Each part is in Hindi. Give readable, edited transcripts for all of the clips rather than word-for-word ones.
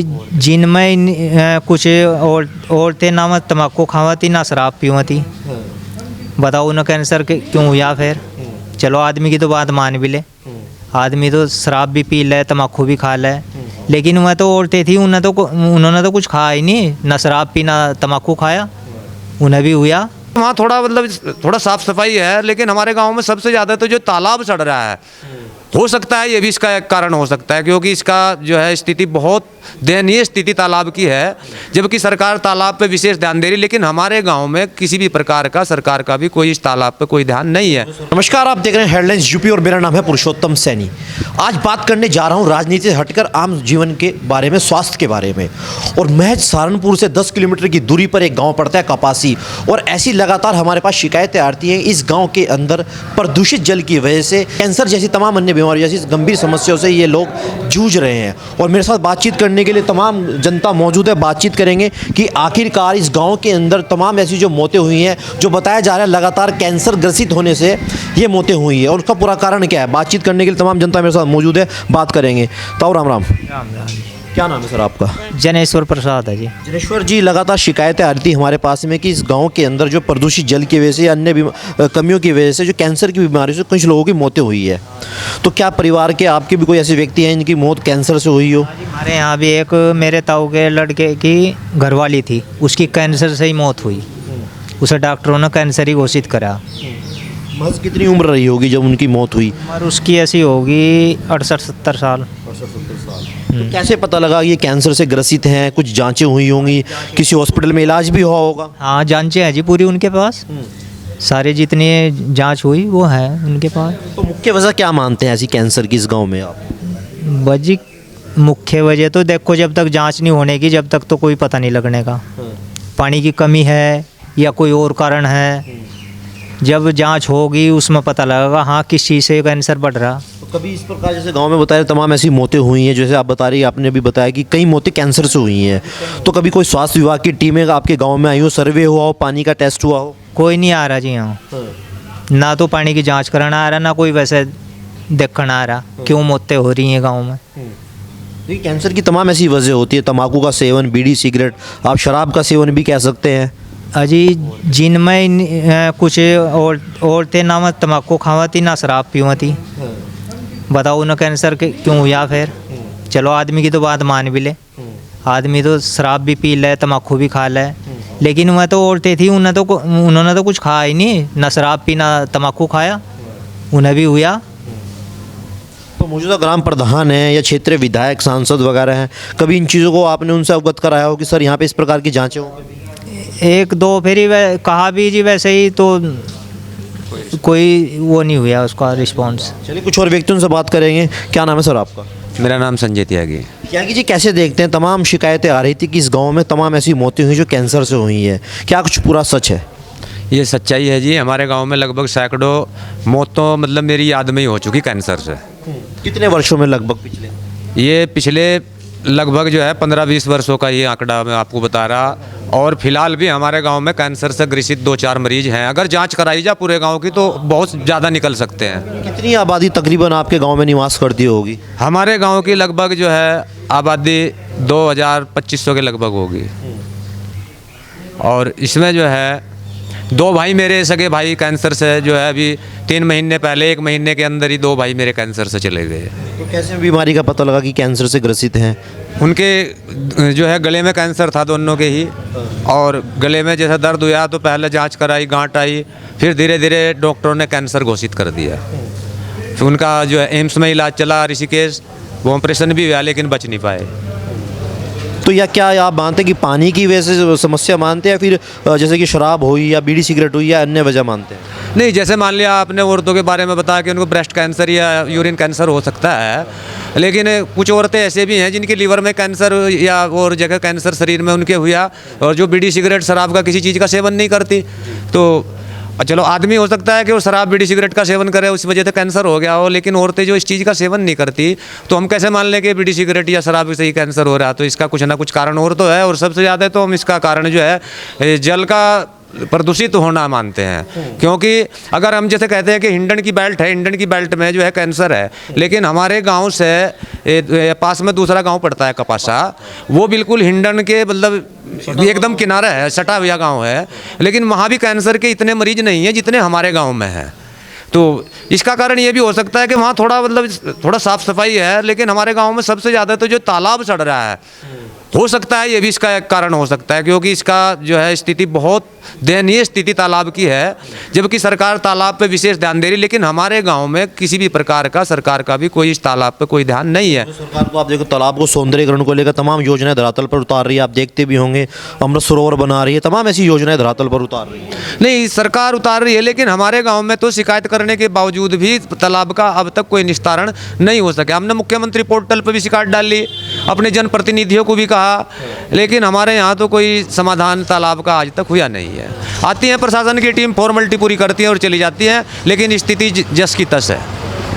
जिनमें कुछ औरतें ना तम्बाकू खावती ना शराब पीवती। बताओ ना कैंसर के क्यों हुआ फिर। चलो आदमी की तो बात मान भी ले, आदमी तो शराब भी पी ले तम्बाकू भी खा ले, लेकिन वह तो औरतें थी उन्होंने तो कुछ खाया ही नहीं, ना शराब पी ना तम्बाकू खाया, उन्हें भी हुआ। वहाँ थोड़ा मतलब थोड़ा साफ सफाई है, लेकिन हमारे गांव में सबसे ज़्यादा तो जो तालाब सड़ रहा है, हो सकता है ये भी इसका एक कारण हो सकता है, क्योंकि इसका जो है स्थिति बहुत दयनीय स्थिति तालाब की है, जबकि सरकार तालाब पे विशेष ध्यान दे रही, लेकिन हमारे गांव में किसी भी प्रकार का सरकार का भी कोई इस तालाब पे कोई ध्यान नहीं है। नमस्कार, आप देख रहे हैं हेडलाइंस यूपी और मेरा नाम है पुरुषोत्तम सैनी। आज बात करने जा रहा हूं राजनीति से हटकर आम जीवन के बारे में, स्वास्थ्य के बारे में। और महज सहारनपुर से 10 किलोमीटर की दूरी पर एक गांव पड़ता है कपासी, और ऐसी लगातार हमारे पास शिकायतें आती हैं। इस गांव के अंदर प्रदूषित जल की वजह से कैंसर जैसी तमाम अन्य बीमारियों जैसी गंभीर समस्याओं से ये लोग जूझ रहे हैं। और मेरे साथ बातचीत करने के लिए तमाम जनता मौजूद है। बातचीत करेंगे कि आखिरकार इस गांव के अंदर तमाम ऐसी जो मौतें हुई हैं, जो बताया जा रहा है लगातार कैंसर ग्रसित होने से ये मौतें हुई है, और उसका पूरा कारण क्या है। बातचीत करने के लिए तमाम जनता मेरे साथ मौजूद है, बात करेंगे। ताऊ राम राम। राम राम। क्या नाम है सर आपका? जनेश्वर प्रसाद है जी। जनेश्वर जी, लगातार शिकायतें आ रही थी हमारे पास में कि इस गांव के अंदर जो प्रदूषित जल की वजह से या अन्य कमियों की वजह से जो कैंसर की बीमारी से कुछ लोगों की मौतें हुई है। तो क्या परिवार के आपके भी कोई ऐसे व्यक्ति हैं जिनकी मौत कैंसर से हुई हो? हमारे यहाँ भी एक मेरे ताऊ के लड़के की घरवाली थी, उसकी कैंसर से ही मौत हुई। उसे डॉक्टरों ने कैंसर ही घोषित करा। महज कितनी उम्र रही होगी जब उनकी मौत हुई? उम्र उसकी ऐसी होगी 68-70 साल। तो कैसे पता लगा ये कैंसर से ग्रसित हैं? कुछ जांचें हुई होंगी, किसी हॉस्पिटल में इलाज भी हुआ होगा? हाँ, जांचें हैं जी पूरी उनके पास, सारे जितनी जांच हुई वो है उनके पास। तो मुख्य वजह क्या मानते हैं ऐसी कैंसर की इस गांव में आप? वजह मुख्य वजह तो देखो, जब तक जांच नहीं होने की जब तक तो कोई पता नहीं लगने का। पानी की कमी है या कोई और कारण है, जब जांच होगी उसमें पता लगेगा हाँ किस चीज़ से कैंसर बढ़ रहा। तो कभी इस प्रकार जैसे गांव में बताया तमाम ऐसी मौतें हुई हैं, जैसे आप बता रही, आपने भी बताया कि कई मौतें कैंसर से हुई हैं, तो कभी कोई स्वास्थ्य विभाग की टीमें आपके गांव में आई हो, सर्वे हुआ हो, पानी का टेस्ट हुआ हो? कोई नहीं आ रहा जी यहाँ। ना तो पानी की जांच कराना आ रहा, ना कोई वैसे देखना आ रहा क्यों मौतें हो रही हैं गाँव में। देखिए, कैंसर की तमाम ऐसी वजह होती है, तम्बाकू का सेवन, बीड़ी सिगरेट, आप शराब का सेवन भी कह सकते हैं। अजी जिनमें कुछ औरतें ना तम्बाकू खावती ना शराब पीवती। बताओ ना कैंसर के क्यों हुआ फिर। चलो आदमी की तो बात मान भी ले, आदमी तो शराब भी पी ले तम्बाकू भी खा ले, लेकिन वह तो औरतें थी उन्होंने तो कुछ खाया ही नहीं, ना शराब पी ना तम्बाकू खाया, उन्हें भी हुआ। तो मौजूदा ग्राम प्रधान हैं या क्षेत्रीय विधायक सांसद वगैरह हैं, कभी इन चीज़ों को आपने उनसे अवगत कराया हो कि सर यहाँ पे इस प्रकार की जाँचें हों? एक दो फिर ही कहा भी जी, वैसे ही तो कोई वो नहीं हुआ उसका रिस्पॉन्स। चलिए कुछ और व्यक्तियों से बात करेंगे। क्या नाम है सर आपका? मेरा नाम संजय त्यागी। त्यागी जी, कैसे देखते हैं, तमाम शिकायतें आ रही थी कि इस गांव में तमाम ऐसी मौतें हुई जो कैंसर से हुई है, क्या कुछ पूरा सच है? ये सच्चाई है जी, हमारे गांव में लगभग सैकड़ों मौतों मतलब मेरी याद में ही हो चुकी कैंसर से। कितने वर्षों में लगभग? ये पिछले लगभग जो है 15-20 वर्षों का ये आंकड़ा मैं आपको बता रहा। और फिलहाल भी हमारे गांव में कैंसर से ग्रसित 2-4 मरीज हैं। अगर जांच कराई जाए पूरे गांव की तो बहुत ज़्यादा निकल सकते हैं। कितनी आबादी तकरीबन आपके गांव में निवास करती होगी? हमारे गांव की लगभग जो है आबादी 2000-2500 के लगभग होगी। और इसमें जो है 2 भाई मेरे सगे भाई कैंसर से जो है अभी 3 महीने पहले, 1 महीने के अंदर ही 2 भाई मेरे कैंसर से चले गए। तो कैसे बीमारी का पता लगा कि कैंसर से ग्रसित हैं? उनके जो है गले में कैंसर था दोनों के ही, और गले में जैसा दर्द हुआ तो पहले जांच कराई, गांठ आई, फिर धीरे धीरे डॉक्टरों ने कैंसर घोषित कर दिया। फिर उनका जो है एम्स में इलाज चला, ऋषिकेश, वो ऑपरेशन भी हुआ लेकिन बच नहीं पाए। तो या क्या आप मानते हैं कि पानी की वजह से समस्या मानते हैं, या फिर जैसे कि शराब हुई या बीड़ी सिगरेट हुई या अन्य वजह मानते हैं? नहीं, जैसे मान लिया आपने औरतों के बारे में बताया कि उनको ब्रेस्ट कैंसर या यूरिन कैंसर हो सकता है, लेकिन कुछ औरतें ऐसे भी हैं जिनके लीवर में कैंसर या और जगह कैंसर शरीर में उनके हुआ, और जो बीड़ी सिगरेट शराब का किसी चीज़ का सेवन नहीं करती। तो चलो आदमी हो सकता है कि वो शराब बीड़ी सिगरेट का सेवन करे, उस वजह से कैंसर हो गया हो, लेकिन औरतें जो इस चीज़ का सेवन नहीं करती, तो हम कैसे मान लें कि बीड़ी सिगरेट या शराब से ही कैंसर हो रहा है। तो इसका कुछ ना कुछ कारण और तो है, और सबसे ज़्यादा तो हम इसका कारण जो है जल का प्रदूषित होना मानते हैं। क्योंकि अगर हम जैसे कहते हैं कि हिंडन की बेल्ट है, हिंडन की बेल्ट में जो है कैंसर है, लेकिन हमारे गांव से पास में दूसरा गांव पड़ता है कपासा, वो बिल्कुल हिंडन के मतलब एकदम किनारा है, सटा हुआ गांव है, लेकिन वहाँ भी कैंसर के इतने मरीज नहीं हैं जितने हमारे गांव में हैं। तो इसका कारण ये भी हो सकता है कि वहाँ थोड़ा मतलब थोड़ा साफ सफाई है, लेकिन हमारे गांव में सबसे ज़्यादा तो जो तालाब सड़ रहा है, हो सकता है ये भी इसका एक कारण हो सकता है, क्योंकि इसका जो है स्थिति बहुत दयनीय स्थिति तालाब की है, जबकि सरकार तालाब पे विशेष ध्यान दे रही, लेकिन हमारे गांव में किसी भी प्रकार का सरकार का भी कोई इस तालाब पे कोई ध्यान नहीं है। सरकार को आप देखो तालाब को सौंदर्यीकरण को लेकर तमाम योजनाएं धरातल पर उतार रही है, आप देखते भी होंगे, अमृत सरोवर बना रही है, तमाम ऐसी योजनाएं धरातल पर उतार रही है। नहीं, सरकार उतार रही है, लेकिन हमारे गांव में तो शिकायत करने के बावजूद भी तालाब का अब तक कोई निस्तारण नहीं हो सका। हमने मुख्यमंत्री पोर्टल पर भी शिकायत डाली, अपने जनप्रतिनिधियों को भी कहा, लेकिन हमारे यहाँ तो कोई समाधान तालाब का आज तक हुआ नहीं है। आती है प्रशासन की टीम, फॉर्मेलिटी पूरी करती है और चली जाती है, लेकिन स्थिति जस की तस है।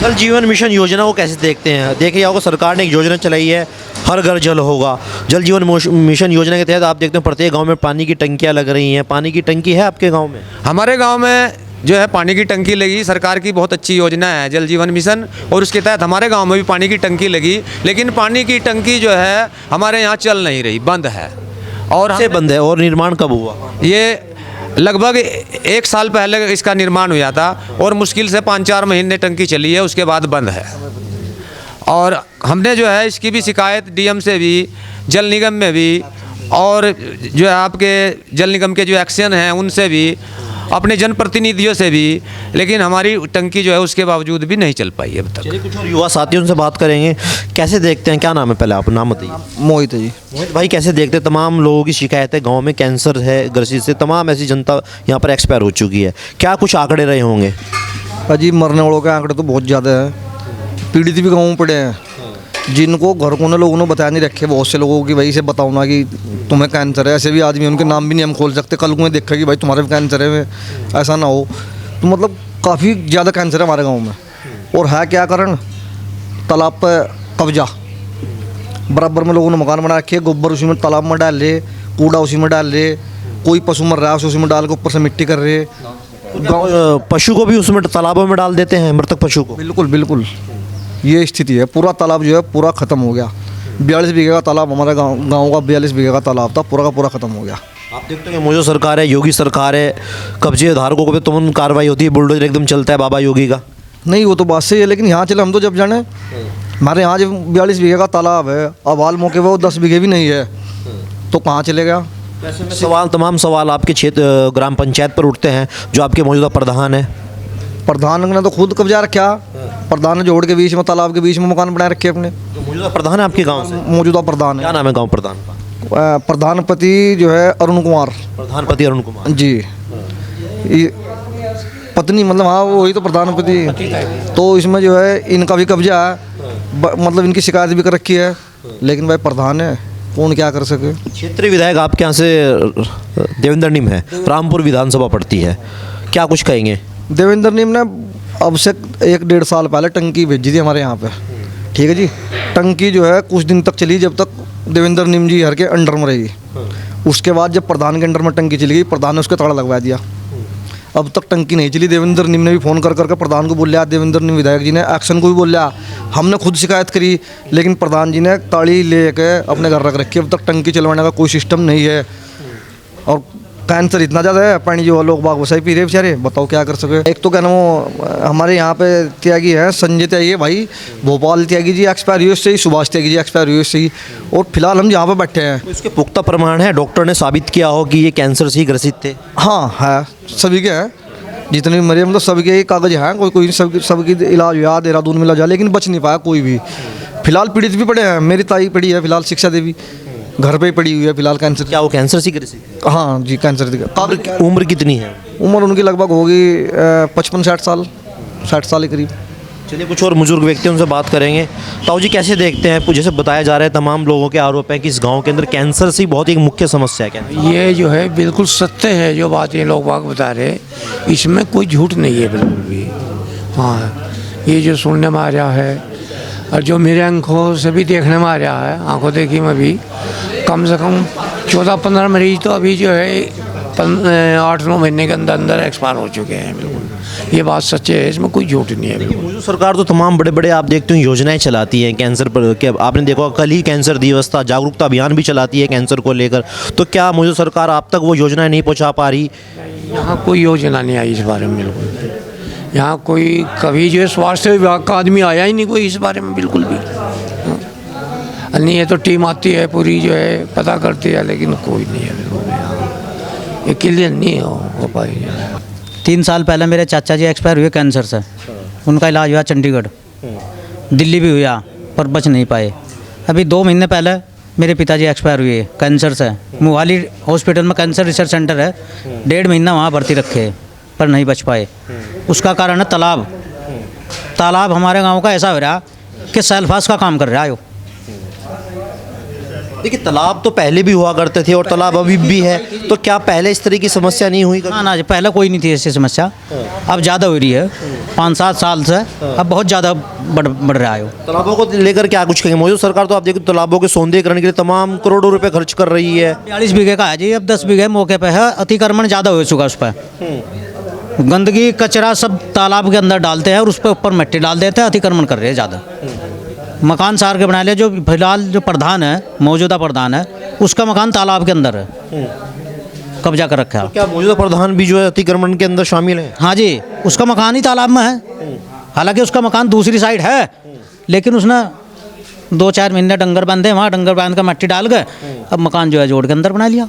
जल जीवन मिशन योजना को कैसे देखते हैं? देखिए होगा सरकार ने एक योजना चलाई है, हर घर जल होगा। जल जीवन मिशन योजना के तहत आप देखते हैं प्रत्येक गांव में पानी की टंकियां लग रही हैं। पानी की टंकी है आपके गांव में? हमारे गांव में जो है पानी की टंकी लगी, सरकार की बहुत अच्छी योजना है जल जीवन मिशन, और उसके तहत हमारे गांव में भी पानी की टंकी लगी, लेकिन पानी की टंकी जो है हमारे यहाँ चल नहीं रही, बंद है। और से बंद है। और निर्माण कब हुआ? ये लगभग 1 साल पहले इसका निर्माण हुआ था, और मुश्किल से 5-4 महीने टंकी चली है, उसके बाद बंद है। और हमने जो है इसकी भी शिकायत डीएम से भी, जल निगम में भी, और जो है आपके जल निगम के जो एक्शन हैं उनसे भी, अपने जनप्रतिनिधियों से भी, लेकिन हमारी टंकी जो है उसके बावजूद भी नहीं चल पाई अब तक। चलिए कुछ और युवा साथियों से बात करेंगे। कैसे देखते हैं, क्या नाम है पहले आप नाम बताइए? मोहित है जी। मोहित भाई, कैसे देखते हैं तमाम लोगों की शिकायत है, गांव में कैंसर है ग्रसित से तमाम ऐसी जनता यहाँ पर एक्सपायर हो चुकी है, क्या कुछ आंकड़े रहे होंगे? अजी मरने वालों के आंकड़े तो बहुत ज़्यादा है, पीड़ित भी गाँव में पड़े हैं, जिनको घर को ना लोगों ने बताया नहीं रखे, बहुत से लोगों की भाई से बताओ ना कि तुम्हें कैंसर है, ऐसे भी आदमी उनके नाम भी नहीं हम खोल सकते, कल को देखा कि भाई तुम्हारे भी कैंसर है, ऐसा ना हो। तो मतलब काफ़ी ज़्यादा कैंसर है हमारे गांव में। और है क्या कारण? तालाब पर कब्जा, बराबर में लोगों ने मकान बना रखे, गोबर उसी में तालाब में डाल रहे, कूड़ा उसी में डाल रहे, कोई पशु मर रहा है उसी में डाल के ऊपर से मिट्टी कर रहे। पशु को भी उसमें तालाबों में डाल देते हैं, मृतक पशु को? बिल्कुल बिल्कुल, ये स्थिति है। पूरा तालाब जो है पूरा ख़त्म हो गया। 42 बीघे का तालाब, हमारा गांव का 42 बीघे का तालाब था, पूरा का पूरा ख़त्म हो गया। आप देखते हैं मौजूदा सरकार है, योगी सरकार है, कब्जे धारकों को भी तुरंत कार्रवाई होती है, बुलडोजर एकदम चलता है बाबा योगी का। नहीं वो तो बात सही है, लेकिन यहाँ चले हम तो जब जाने, हमारे यहाँ जब 42 बीघे का तालाब है, अब हाल मौके वो 10 बीघे भी नहीं है, तो कहाँ चले गया? तमाम सवाल आपके क्षेत्र ग्राम पंचायत पर उठते हैं, जो आपके मौजूदा प्रधान है। प्रधान ने तो खुद कब्जा रखा, प्रधान ने जोड़ के बीच में, तालाब के बीच में मकान बनाए रखे अपने। जो मौजूदा प्रधान है आपके गांव से? मौजूदा प्रधान क्या है, नाम है गांव प्रधान का? प्रधानपति जो है अरुण कुमार। प्रधानपति अरुण कुमार जी, ये पत्नी मतलब हाँ वही तो प्रधानपति। तो इसमें जो है इनका भी कब्जा है, मतलब इनकी शिकायत भी कर रखी है, लेकिन भाई प्रधान है, कौन क्या कर सके। क्षेत्रीय विधायक आपके यहाँ से देवेंद्र निम है, रामपुर विधानसभा पड़ती है, क्या कुछ कहेंगे? देवेंद्र निम ने अब से 1-1.5 साल पहले टंकी भेजी थी हमारे यहाँ पे, ठीक है जी। टंकी जो है कुछ दिन तक चली, जब तक देवेंद्र निम जी हर के अंडर में रही। उसके बाद जब प्रधान के अंडर में टंकी चली गई, प्रधान ने उसके ताला लगवा दिया, अब तक टंकी नहीं चली। देवेंद्र निम ने भी फ़ोन कर करके प्रधान को बोल लिया, देवेंद्र निम विधायक जी ने एक्शन को भी बोल लिया, हमने खुद शिकायत करी, लेकिन प्रधान जी ने ताली ले के अपने घर रख रखी, अब तक टंकी चलवाने का कोई सिस्टम नहीं है। और कैंसर इतना ज़्यादा है, पानी जो लोग बाग वसाई पी रहे बेचारे, बताओ क्या कर सके। एक तो क्या नाम वो हमारे यहाँ पे त्यागी है, संजय त्यागी है भाई, भोपाल त्यागी जी एक्सपायर हुए उससे ही, सुभाष त्यागी जी एक्सपायर हुए उससे ही, और फिलहाल हम यहाँ पे बैठे हैं। तो इसके पुख्ता प्रमाण है, डॉक्टर ने साबित किया हो कि ये कैंसर से ही ग्रसित थे? हाँ है, सभी के हैं, जितने भी मरे मतलब सबके ही कागज हैं, कोई सबकी इलाज हुआ, देहरादून में इलाज, लेकिन बच नहीं पाया कोई भी। फिलहाल पीड़ित भी पड़े हैं, मेरी ताई पड़ी है फिलहाल, शिक्षा देवी घर पे ही पड़ी हुई है फिलहाल कैंसर। क्या वो कैंसर से ग्रसित? हाँ जी, कैंसर। उम्र कितनी है? उम्र उनकी लगभग होगी 55-60 साल, 60 साल के करीब। चलिए कुछ और बुजुर्ग व्यक्तियों से बात करेंगे। ताऊ जी कैसे देखते हैं, जैसे बताया जा रहा है तमाम लोगों के आरोप है कि इस गांव के अंदर कैंसर से बहुत एक मुख्य समस्या है? क्या ये जो है बिल्कुल सत्य है जो बात ये लोग बाग बता रहे हैं, इसमें कोई झूठ नहीं है बिल्कुल भी। हाँ, ये जो सुनने में आ रहा है और जो मेरे आंखों से भी देखने में आ रहा है, आंखों देखी में भी कम से कम 14-15 मरीज तो अभी जो है 8-9 महीने के अंदर अंदर एक्सपायर हो चुके हैं। बिल्कुल ये बात सच्ची है, इसमें कोई झूठ नहीं है। बिल्कुल मौजूदा सरकार तो तमाम बड़े बड़े आप देखते हो योजनाएं चलाती है कैंसर पर। क्या आपने देखा कल ही कैंसर दिवस था, जागरूकता अभियान भी चलाती है कैंसर को लेकर। तो क्या मौजूदा सरकार आप तक वो योजनाएं नहीं पहुंचा पा रही? यहाँ कोई योजना नहीं आई इस बारे में। बिल्कुल यहाँ कोई कभी जो है स्वास्थ्य विभाग का आदमी आया ही नहीं कोई इस बारे में बिल्कुल भी। नहीं, ये तो टीम आती है पूरी जो है पता करती है, लेकिन कोई नहीं है बिल्कुल यहाँ। ये क्लियर नहीं हो पाई। 3 साल पहले मेरे चाचा जी एक्सपायर हुए कैंसर से। उनका इलाज हुआ चंडीगढ़, दिल्ली भी हुआ पर बच नहीं पाए। अभी 2 महीने पहले मेरे पिताजी एक्सपायर हुए कैंसर से। मोहाली हॉस्पिटल में कैंसर रिसर्च सेंटर है, 1.5 महीना वहाँ भर्ती रखे पर नहीं बच पाए। उसका कारण है तालाब। तालाब हमारे गांव का ऐसा हो रहा कि सेल्फास का काम कर रहा है वो। देखिए तालाब तो पहले भी हुआ करते थे और तालाब अभी भी है, तो क्या पहले इस तरह की समस्या नहीं हुई? ना ना, पहले कोई नहीं थी ऐसी समस्या, अब ज़्यादा हो रही है 5-7 साल से। अब बहुत ज़्यादा बढ़ रहा है वो। तालाबों को लेकर क्या कुछ कहेंगे? मौजूदा सरकार तो आप देखो तालाबों के सौंदर्यीकरण के लिए तमाम करोड़ों रुपए खर्च कर रही है। 42 बीघे का है जी, अब 10 बीघे मौके पे है। अतिक्रमण ज़्यादा हो चुका उस पर। गंदगी कचरा सब तालाब के अंदर डालते हैं और उस पर ऊपर मिट्टी डाल देते हैं। अतिक्रमण कर रहे हैं ज़्यादा। मकान सार के बना लिया। जो फिलहाल जो प्रधान है, मौजूदा प्रधान है, उसका मकान तालाब के अंदर है, कब्जा कर रखा है। क्या मौजूदा प्रधान भी जो है अतिक्रमण के अंदर शामिल है? हाँ जी, उसका मकान ही तालाब में है। हालांकि उसका मकान दूसरी साइड है, लेकिन उसने 2-4 महीने डंगर बांधे वहाँ, डंगर बांध कर मिट्टी डाल गए, अब मकान जो है जोड़ के अंदर बना लिया।